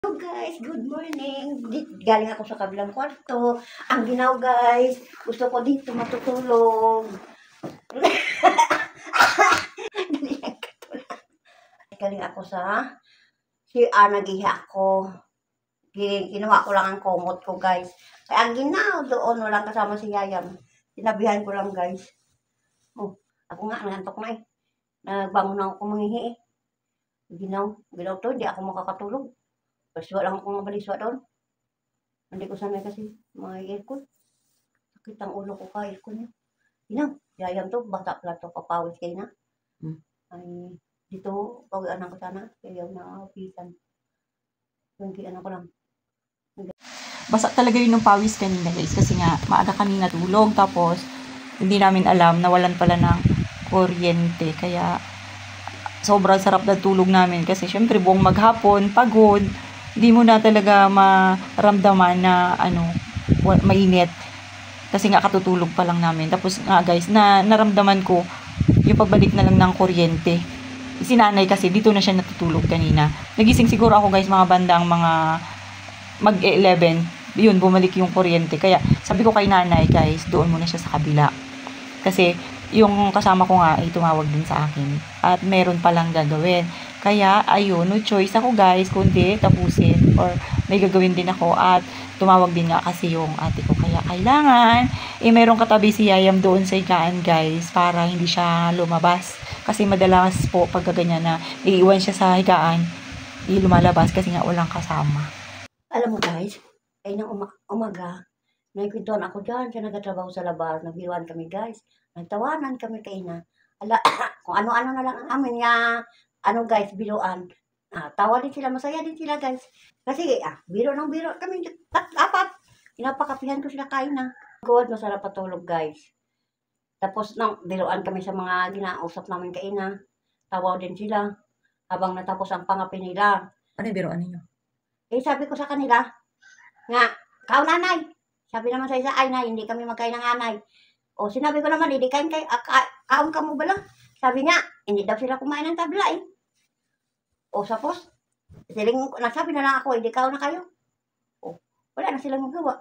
Hello guys, good morning. Galing ako sa kabilang kwarto. Ang ginaw guys, gusto ko dito matutulog. Galing ako sa CR, nagiha ako. Kinuha ko lang ang kumot ko guys. Kaya ang ginaw doon, walang kasama si Yayam. Sinabihan ko lang guys. Oh, ako nga, nangantok na eh. Nagbangon na ako manghihi eh. Ginaw to, hindi ako makakatulog. Baliswa lang ako mabaliswa doon. Hindi ko sanay kasi mga aircon. Sakit ang ulo ko ka aircon yun. Ginaw, Yayam to, bata pala to, papawis kayo na. Ay, dito, pawian ko sana. Kaya na pisan. Ano ko lang. Basa talaga yun ng pawis kanina guys kasi nga maaga kami natulog tapos hindi namin alam na walan pala ng kuryente kaya sobrang sarap na tulog namin kasi syempre buong maghapon pagod, hindi mo na talaga maramdaman na mainit kasi nga katutulog pa lang namin. Tapos nga guys, naramdaman ko yung pagbalik na lang ng kuryente. Si nanay kasi dito na siya natutulog kanina. Nagising siguro ako guys mga bandang mga mag-11. Yun, bumalik yung kuryente. Kaya sabi ko kay nanay guys, doon muna siya sa kabila. Kasi yung kasama ko nga ay tumawag din sa akin. At meron palang gagawin. Kaya ayun, no choice ako guys, kundi tapusin. Or may gagawin din ako. At tumawag din nga kasi yung ate ko. Kaya kailangan, merong katabi si Yayam doon sa higaan guys. Para hindi siya lumabas. Kasi madalas po pag ganyan na iiwan siya sa higaan, lumalabas kasi nga walang kasama. Alam mo guys, ay nang umaga, nagkwentuhan ako dyan siya nagtatrabaho sa labas. Nagbiruan kami guys. Nagtawanan kami kay na. Kung ano-ano na lang ang amin nga, guys, biruan. Tawa din sila, masaya din sila guys. Kasi biro ng biro kami. Dapat, pinapakapihan ko sila kain na. Good, masarap patulog guys. Tapos nang biruan kami sa mga ginausap namin kay na. Tawa din sila. Habang natapos ang pangapi nila. Ano yung biruan ninyo? Sabi ko sa kanila, nga, kao nanay. Sabi naman sa isa, ay nay, hindi kami magkain ng anay. O sinabi ko naman, hindi kain kayo, kaon ka mo ba lang? Sabi niya, hindi daw sila kumain ng tabla eh. O sapos, nasabi na lang ako, hindi kaon na kayo. O, wala na silang magawa.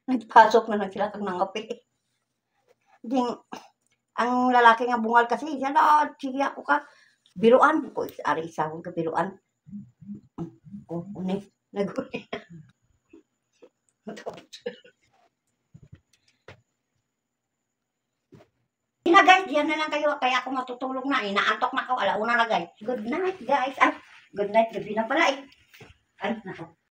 Nagpasok na sila kang nangapi. Ding, ang lalaki nga bungal kasi, siya na, sige ako ka, biruan. O, ari isa akong kabiruan. O, unis, nag-unis. Na guys, diyan na lang kayo. Kaya ako matutulog na. Inaantok na ako. Alauna na guys. Good night guys. Ay, good night. Gabi na pala eh. Ay, nako.